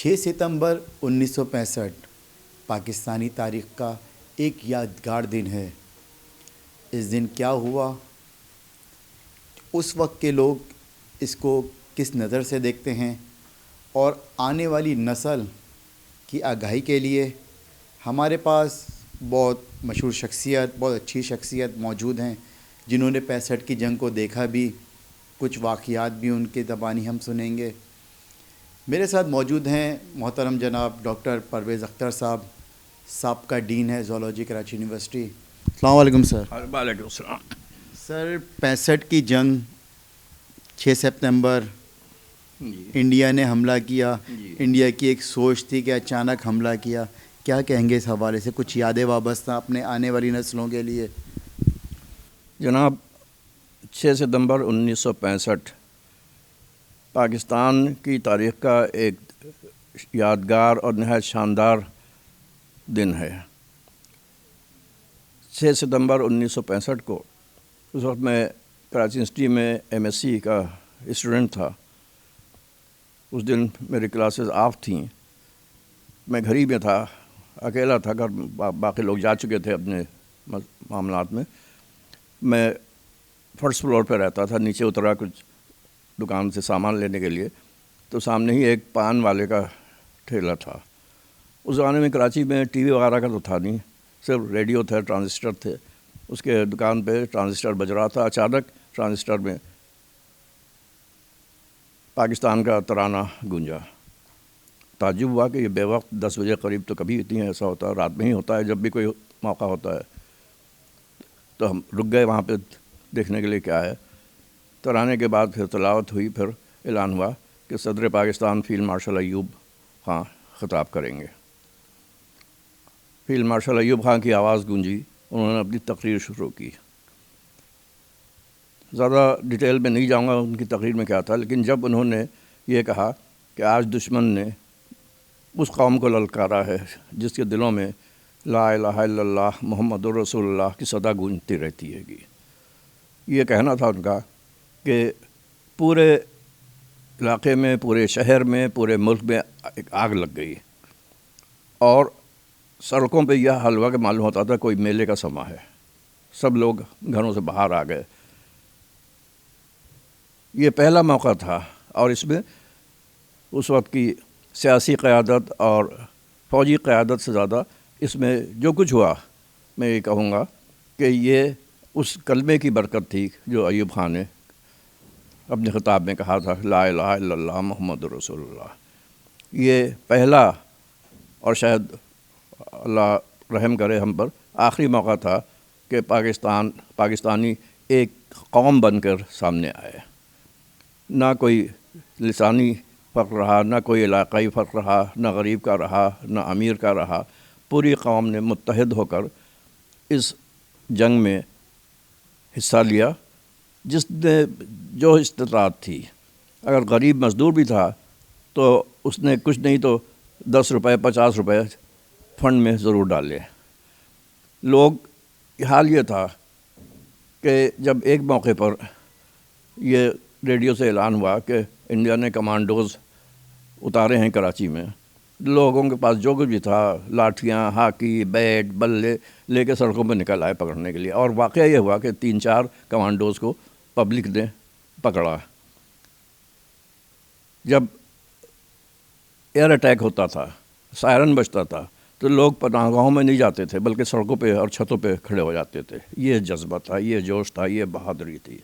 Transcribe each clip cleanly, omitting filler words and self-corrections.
6 ستمبر 1965 پاکستانی تاریخ کا ایک یادگار دن ہے۔ اس دن کیا ہوا، اس وقت کے لوگ اس کو کس نظر سے دیکھتے ہیں، اور آنے والی نسل کی آگاہی کے لیے ہمارے پاس بہت مشہور شخصیت، بہت اچھی شخصیت موجود ہیں جنہوں نے 65 کی جنگ کو دیکھا بھی، کچھ واقعات بھی ان کے زبانی ہم سنیں گے۔ میرے ساتھ موجود ہیں محترم جناب ڈاکٹر پرویز اختر صاحب، سابقہ ڈین ہے زوالوجی کراچی یونیورسٹی۔ السلام علیکم سر۔ وعلیکم السلام۔ سر 65 کی جنگ 6 ستمبر انڈیا نے حملہ کیا، انڈیا کی ایک سوچ تھی کہ اچانک حملہ کیا، کیا کہیں گے اس حوالے سے؟ کچھ یادیں وابستہ اپنے آنے والی نسلوں کے لیے؟ جناب 6 ستمبر 1965 پاکستان کی تاریخ کا ایک یادگار اور نہایت شاندار دن ہے۔ 6 ستمبر 1965 کو اس وقت میں کراچی یونیورسٹی میں MSc کا اسٹوڈنٹ تھا۔ اس دن میری کلاسز آف تھیں، میں گھر ہی میں تھا، اکیلا تھا، گھر باقی لوگ جا چکے تھے اپنے معاملات میں۔ میں فرسٹ فلور پہ رہتا تھا، نیچے اترا کچھ دکان سے سامان لینے کے لیے، تو سامنے ہی ایک پان والے کا ٹھیلا تھا۔ اس زمانے میں کراچی میں ٹی وی وغیرہ کا تو تھا نہیں، صرف ریڈیو تھے، ٹرانزسٹر تھے۔ اس کے دکان پہ ٹرانزسٹر بج رہا تھا، اچانک ٹرانزسٹر میں پاکستان کا ترانہ گونجا۔ تعجب ہوا کہ یہ بے وقت 10 بجے قریب تو کبھی اتنی ایسا ہوتا ہے، رات میں ہی ہوتا ہے جب بھی کوئی موقع ہوتا ہے۔ تو ہم رک گئے وہاں پہ دیکھنے کے لیے کیا ہے۔ ترانے کے بعد پھر تلاوت ہوئی، پھر اعلان ہوا کہ صدر پاکستان فیلڈ مارشل ایوب خان خطاب کریں گے۔ فیلڈ مارشل ایوب خان کی آواز گونجی، انہوں نے اپنی تقریر شروع کی۔ زیادہ ڈیٹیل میں نہیں جاؤں گا ان کی تقریر میں کیا تھا، لیکن جب انہوں نے یہ کہا کہ آج دشمن نے اس قوم کو للکارا ہے جس کے دلوں میں لا الہ الا اللہ محمد رسول اللہ کی صدا گونجتی رہتی ہے گی، یہ کہنا تھا ان کا کہ پورے علاقے میں، پورے شہر میں، پورے ملک میں ایک آگ لگ گئی، اور سڑکوں پہ یہ حال ہوا کہ معلوم ہوتا تھا کوئی میلے کا سما ہے۔ سب لوگ گھروں سے باہر آ گئے۔ یہ پہلا موقع تھا، اور اس میں اس وقت کی سیاسی قیادت اور فوجی قیادت سے زیادہ اس میں جو کچھ ہوا، میں یہ کہوں گا کہ یہ اس کلمے کی برکت تھی جو ایوب خان نے اپنے خطاب میں کہا تھا، لا الہ الا اللہ محمد رسول اللہ۔ یہ پہلا اور شاید اللہ رحم کرے ہم پر آخری موقع تھا کہ پاکستانی ایک قوم بن کر سامنے آئے۔ نہ کوئی لسانی فرق رہا، نہ کوئی علاقائی فرق رہا، نہ غریب کا رہا، نہ امیر کا رہا۔ پوری قوم نے متحد ہو کر اس جنگ میں حصہ لیا، جس نے جو استطاعت تھی۔ اگر غریب مزدور بھی تھا تو اس نے کچھ نہیں تو 10 روپے 50 روپے فنڈ میں ضرور ڈالے۔ حال یہ تھا کہ جب ایک موقع پر یہ ریڈیو سے اعلان ہوا کہ انڈیا نے کمانڈوز اتارے ہیں کراچی میں، لوگوں کے پاس جو کچھ بھی تھا، لاٹھیاں، ہاکی، بیٹ، بلے لے کے سڑکوں پہ نکل آئے پکڑنے کے لیے۔ اور واقعہ یہ ہوا کہ 3-4 کمانڈوز کو پبلک نے پکڑا۔ جب ایئر اٹیک ہوتا تھا، سائرن بجتا تھا، تو لوگ پناہ گاہوں میں نہیں جاتے تھے بلکہ سڑکوں پہ اور چھتوں پہ کھڑے ہو جاتے تھے۔ یہ جذبہ تھا، یہ جوش تھا، یہ بہادری تھی۔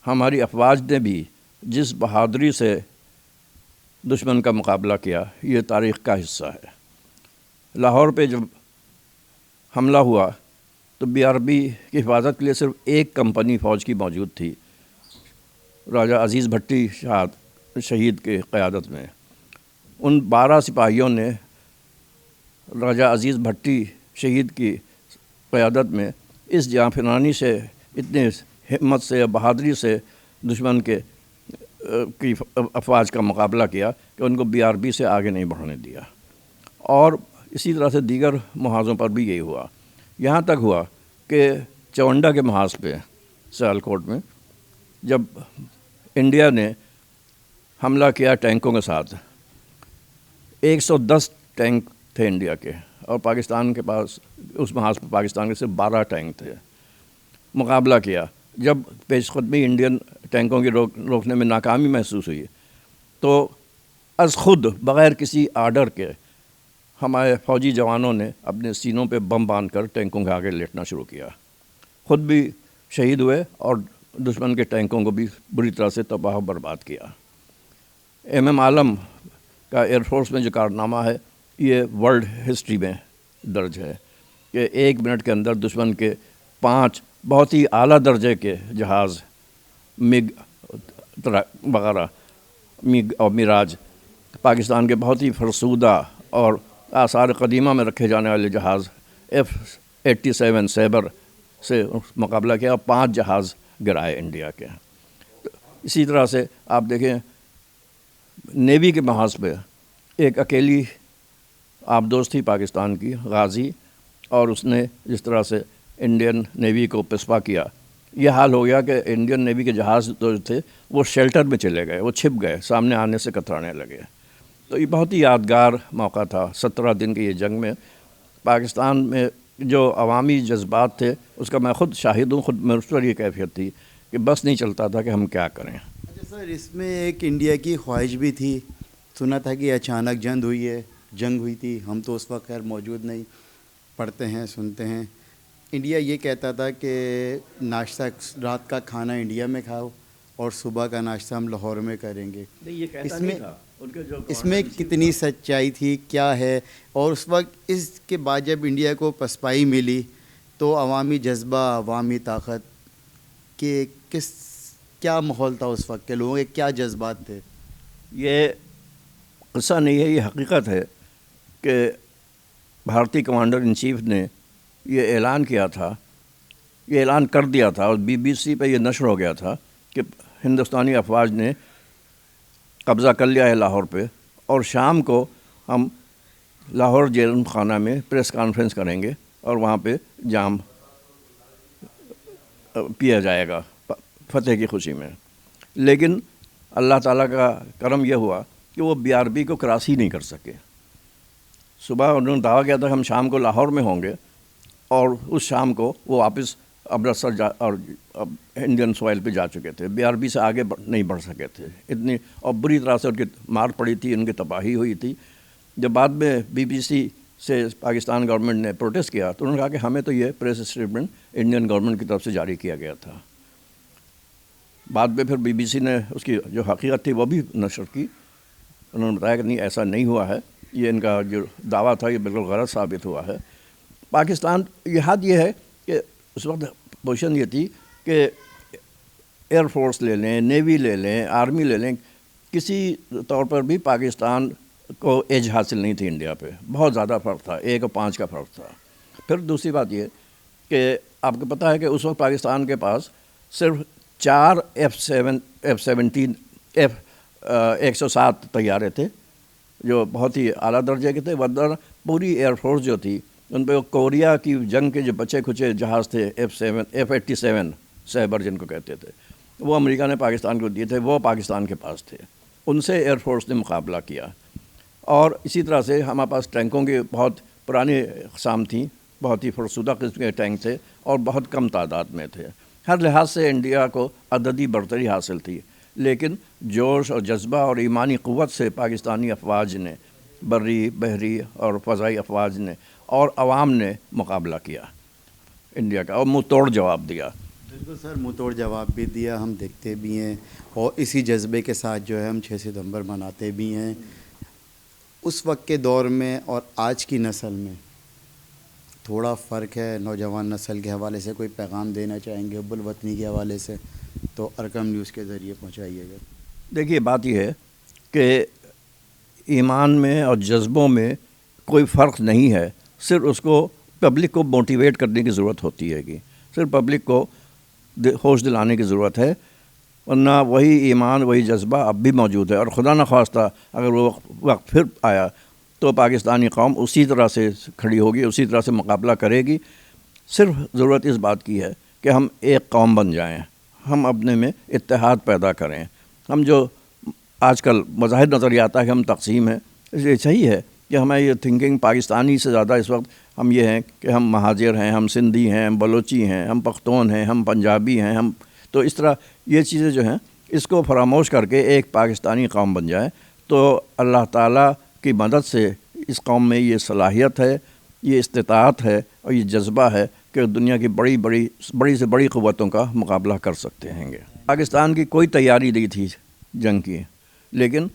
ہماری افواج نے بھی جس بہادری سے دشمن کا مقابلہ کیا، یہ تاریخ کا حصہ ہے۔ لاہور پہ جب حملہ ہوا تو BRB کی حفاظت کے لیے صرف ایک کمپنی فوج کی موجود تھی، راجہ عزیز بھٹی شہید کے قیادت میں۔ ان 12 سپاہیوں نے راجہ عزیز بھٹی شہید کی قیادت میں اس جانفشانی سے، اتنے ہمت سے، بہادری سے دشمن کی افواج کا مقابلہ کیا کہ ان کو BRB سے آگے نہیں بڑھنے دیا۔ اور اسی طرح سے دیگر محاذوں پر بھی یہی ہوا، یہاں تک ہوا کہ چونڈا کے محاذ پہ سیالکوٹ میں جب انڈیا نے حملہ کیا ٹینکوں کے ساتھ، 110 ٹینک تھے انڈیا کے، اور پاکستان کے پاس اس محاذ پر پاکستان کے صرف 12 ٹینک تھے۔ مقابلہ کیا، جب پیش قدمی انڈین ٹینکوں کی روکنے میں ناکامی محسوس ہوئی تو از خود بغیر کسی آرڈر کے ہمارے فوجی جوانوں نے اپنے سینوں پہ بم باندھ کر ٹینکوں کے آگے لیٹنا شروع کیا، خود بھی شہید ہوئے اور دشمن کے ٹینکوں کو بھی بری طرح سے تباہ و برباد کیا۔ ایم عالم کا ایئر فورس میں جو کارنامہ ہے یہ ورلڈ ہسٹری میں درج ہے کہ 1 منٹ کے اندر دشمن کے 5 بہت ہی اعلیٰ درجے کے جہاز مگ وغیرہ، مگ اور میراج، پاکستان کے بہت ہی فرسودہ اور آثار قدیمہ میں رکھے جانے والے جہاز F-87 سیبر سے مقابلہ کیا اور 5 جہاز گرائے انڈیا کے۔ اسی طرح سے آپ دیکھیں نیوی کے محاذ پہ ایک اکیلی آبدوز تھی پاکستان کی، غازی، اور اس نے جس طرح سے انڈین نیوی کو پسپا کیا، یہ حال ہو گیا کہ انڈین نیوی کے جہاز جو تھے وہ شیلٹر میں چلے گئے، وہ چھپ گئے، سامنے آنے سے کترانے لگے۔ تو یہ بہت ہی یادگار موقع تھا 17 دن کی یہ جنگ میں۔ پاکستان میں جو عوامی جذبات تھے اس کا میں خود شاہد ہوں، خود مجھ پر یہ کیفیت تھی کہ بس نہیں چلتا تھا کہ ہم کیا کریں۔ اچھا سر، اس میں ایک انڈیا کی خواہش بھی تھی، سنا تھا کہ اچانک جنگ ہوئی تھی، ہم تو اس وقت خیر موجود نہیں، پڑھتے ہیں سنتے ہیں۔ انڈیا یہ کہتا تھا کہ ناشتہ رات کا کھانا انڈیا میں کھاؤ اور صبح کا ناشتہ ہم لاہور میں کریں گے۔ اس میں کتنی سچائی تھی، کیا ہے؟ اور اس وقت اس کے بعد جب انڈیا کو پسپائی ملی تو عوامی جذبہ، عوامی طاقت کہ کیا ماحول تھا اس وقت کے لوگوں کے، کیا جذبات تھے؟ یہ قصہ نہیں ہے، یہ حقیقت ہے کہ بھارتی کمانڈر ان چیف نے یہ اعلان کیا تھا، یہ اعلان کر دیا تھا اور BBC پہ یہ نشر ہو گیا تھا کہ ہندوستانی افواج نے قبضہ کر لیا ہے لاہور پہ، اور شام کو ہم لاہور جیل خانہ میں پریس کانفرنس کریں گے اور وہاں پہ جام پیا جائے گا فتح کی خوشی میں۔ لیکن اللہ تعالیٰ کا کرم یہ ہوا کہ وہ BRB کو کراس ہی نہیں کر سکے۔ صبح انہوں نے دعویٰ کیا تھا کہ ہم شام کو لاہور میں ہوں گے، اور اس شام کو وہ واپس امرتسر اور انڈین سوائل پہ جا چکے تھے، BRB سے آگے نہیں بڑھ سکے تھے، اتنی اور بری طرح سے ان کی مار پڑی تھی، ان کی تباہی ہوئی تھی۔ جب بعد میں BBC سے پاکستان گورنمنٹ نے پروٹیسٹ کیا تو انہوں نے کہا کہ ہمیں تو یہ پریس اسٹیٹمنٹ انڈین گورنمنٹ کی طرف سے جاری کیا گیا تھا۔ بعد میں پھر BBC نے اس کی جو حقیقت تھی وہ بھی نشر کی، انہوں نے بتایا کہ نہیں ایسا نہیں ہوا ہے، یہ ان کا جو دعویٰ تھا یہ بالکل غلط ثابت ہوا ہے۔ پاکستان یہ حد یہ ہے کہ اس وقت پوزیشن یہ تھی کہ ایئر فورس لے لیں، نیوی لے لیں، آرمی لے لیں، کسی طور پر بھی پاکستان کو ایج حاصل نہیں تھی انڈیا پہ، بہت زیادہ فرق تھا، 1 اور 5 کا فرق تھا۔ پھر دوسری بات یہ کہ آپ کو پتہ ہے کہ اس وقت پاکستان کے پاس صرف 4 F-17 F-107 طیارے تھے جو بہت ہی اعلیٰ درجے کے تھے، ورنہ پوری ایئر فورس جو تھی ان پہ کوریا کی جنگ کے جو بچے کھچے جہاز تھے F-87 سیبر جن کو کہتے تھے، وہ امریکہ نے پاکستان کو دیے تھے، وہ پاکستان کے پاس تھے، ان سے ایئر فورس نے مقابلہ کیا۔ اور اسی طرح سے ہمارے پاس ٹینکوں کی بہت پرانی اقسام تھیں، بہت ہی فرسودہ قسم کے ٹینک تھے اور بہت کم تعداد میں تھے۔ ہر لحاظ سے انڈیا کو عددی برتری حاصل تھی، لیکن جوش اور جذبہ اور ایمانی قوت سے پاکستانی افواج نے، بری، بحری اور فضائی افواج نے اور عوام نے مقابلہ کیا انڈیا کا، اور منہ توڑ جواب دیا۔ بالکل سر، منہ توڑ جواب بھی دیا، ہم دیکھتے بھی ہیں، اور اسی جذبے کے ساتھ جو ہے ہم 6 ستمبر مناتے بھی ہیں۔ اس وقت کے دور میں اور آج کی نسل میں تھوڑا فرق ہے، نوجوان نسل کے حوالے سے کوئی پیغام دینا چاہیں گے حب الوطنی کے حوالے سے تو ارکم نیوز کے ذریعے پہنچائیے گا۔ دیکھیے بات یہ ہے کہ ایمان میں اور جذبوں میں کوئی فرق نہیں ہے، صرف اس کو پبلک کو موٹیویٹ کرنے کی ضرورت ہوتی ہے، کہ صرف پبلک کو ہوش دلانے کی ضرورت ہے، ورنہ وہی ایمان وہی جذبہ اب بھی موجود ہے، اور خدا نخواستہ اگر وہ وقت پھر آیا تو پاکستانی قوم اسی طرح سے کھڑی ہوگی، اسی طرح سے مقابلہ کرے گی۔ صرف ضرورت اس بات کی ہے کہ ہم ایک قوم بن جائیں، ہم اپنے میں اتحاد پیدا کریں۔ ہم جو آج کل مظاہر نظر آتا ہے کہ ہم تقسیم ہیں، یہ صحیح ہے کہ ہمیں یہ تھنکنگ پاکستانی سے زیادہ اس وقت ہم یہ ہیں کہ ہم مہاجر ہیں، ہم سندھی ہیں، ہم بلوچی ہیں، ہم پختون ہیں، ہم پنجابی ہیں، ہم تو اس طرح یہ چیزیں جو ہیں اس کو فراموش کر کے ایک پاکستانی قوم بن جائے تو اللہ تعالیٰ کی مدد سے اس قوم میں یہ صلاحیت ہے، یہ استطاعت ہے اور یہ جذبہ ہے کہ دنیا کی بڑی سے بڑی قوتوں کا مقابلہ کر سکتے ہیں گے۔ پاکستان کی کوئی تیاری نہیں تھی جنگ کی، لیکن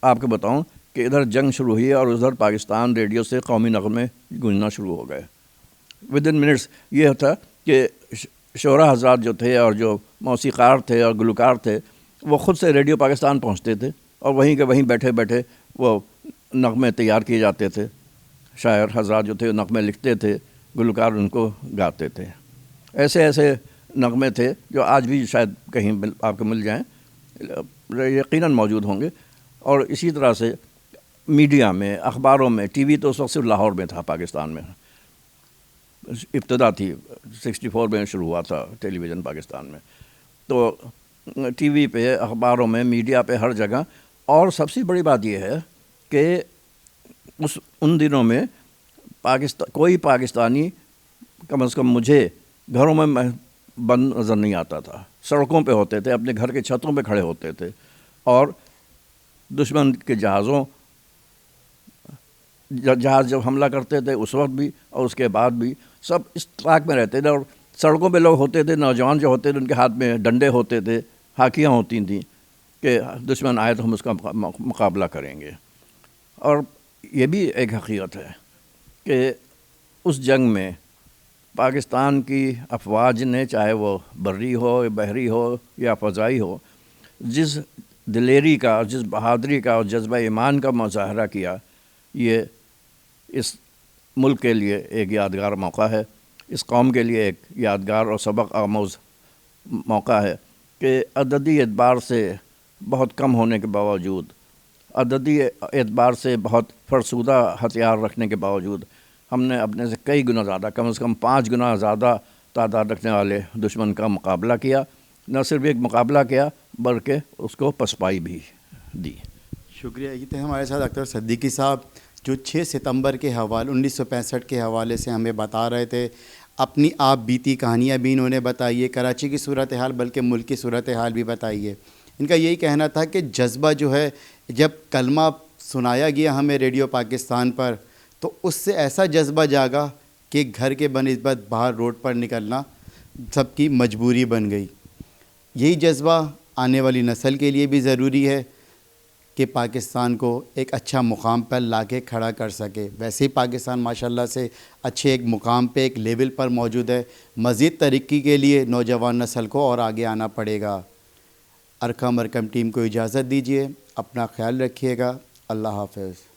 آپ کو بتاؤں کہ ادھر جنگ شروع ہوئی اور ادھر پاکستان ریڈیو سے قومی نغمے گونجنا شروع ہو گئے۔ ودن منٹس یہ تھا کہ شعراء حضرات جو تھے اور جو موسیقار تھے اور گلوکار تھے وہ خود سے ریڈیو پاکستان پہنچتے تھے اور وہیں کے وہیں بیٹھے بیٹھے وہ نغمے تیار کیے جاتے تھے۔ شاعر حضرات جو تھے نغمے لکھتے تھے، گلوکار ان کو گاتے تھے۔ ایسے نغمے تھے جو آج بھی شاید کہیں آپ کو مل جائیں، یقیناً موجود ہوں گے۔ اور اسی طرح سے میڈیا میں، اخباروں میں، ٹی وی تو اس وقت صرف لاہور میں تھا، پاکستان میں ابتدا تھی، 64 میں شروع ہوا تھا ٹیلی ویژن پاکستان میں، تو ٹی وی پہ، اخباروں میں، میڈیا پہ، ہر جگہ۔ اور سب سے بڑی بات یہ ہے کہ ان دنوں میں کوئی پاکستانی کم از کم مجھے گھروں میں بند نظر نہیں آتا تھا، سڑکوں پہ ہوتے تھے، اپنے گھر کے چھتوں پہ کھڑے ہوتے تھے اور دشمن کے جہاز جب حملہ کرتے تھے اس وقت بھی اور اس کے بعد بھی سب اس طاق میں رہتے تھے۔ اور سڑکوں پہ لوگ ہوتے تھے، نوجوان جو ہوتے تھے ان کے ہاتھ میں ڈنڈے ہوتے تھے، ہاکیاں ہوتی تھیں کہ دشمن آئے تو ہم اس کا مقابلہ کریں گے۔ اور یہ بھی ایک حقیقت ہے کہ اس جنگ میں پاکستان کی افواج نے، چاہے وہ بری ہو، بحری ہو یا فضائی ہو، جس دلیری کا، جس بہادری کا اور جذبہ ایمان کا مظاہرہ کیا، یہ اس ملک کے لیے ایک یادگار موقع ہے، اس قوم کے لیے ایک یادگار اور سبق آموز موقع ہے کہ عددی اعتبار سے بہت کم ہونے کے باوجود، عددی اعتبار سے بہت فرسودہ ہتھیار رکھنے کے باوجود، ہم نے اپنے سے کئی گنا زیادہ، کم از کم 5 گنا زیادہ تعداد رکھنے والے دشمن کا مقابلہ کیا۔ نہ صرف ایک مقابلہ کیا بلکہ اس کو پسپائی بھی دی۔ شکریہ۔ یہ تھے ہمارے ساتھ اختر صدیقی صاحب جو 6 ستمبر کے حوالے 1965 کے حوالے سے ہمیں بتا رہے تھے، اپنی آپ بیتی کہانیاں بھی انہوں نے بتائی ہے، کراچی کی صورتحال بلکہ ملک کی صورتحال بھی بتائی ہے۔ ان کا یہی کہنا تھا کہ جذبہ جو ہے، جب کلمہ سنایا گیا ہمیں ریڈیو پاکستان پر تو اس سے ایسا جذبہ جاگا کہ گھر کے بنسبت باہر روڈ پر نکلنا سب کی مجبوری بن گئی۔ یہی جذبہ آنے والی نسل کے لیے بھی ضروری ہے کہ پاکستان کو ایک اچھا مقام پر لا کے کھڑا کر سکے۔ ویسے ہی پاکستان ماشاءاللہ سے اچھے ایک مقام پہ، ایک لیول پر موجود ہے۔ مزید ترقی کے لیے نوجوان نسل کو اور آگے آنا پڑے گا۔ ارقم ٹیم کو اجازت دیجیے، اپنا خیال رکھیے گا، اللہ حافظ۔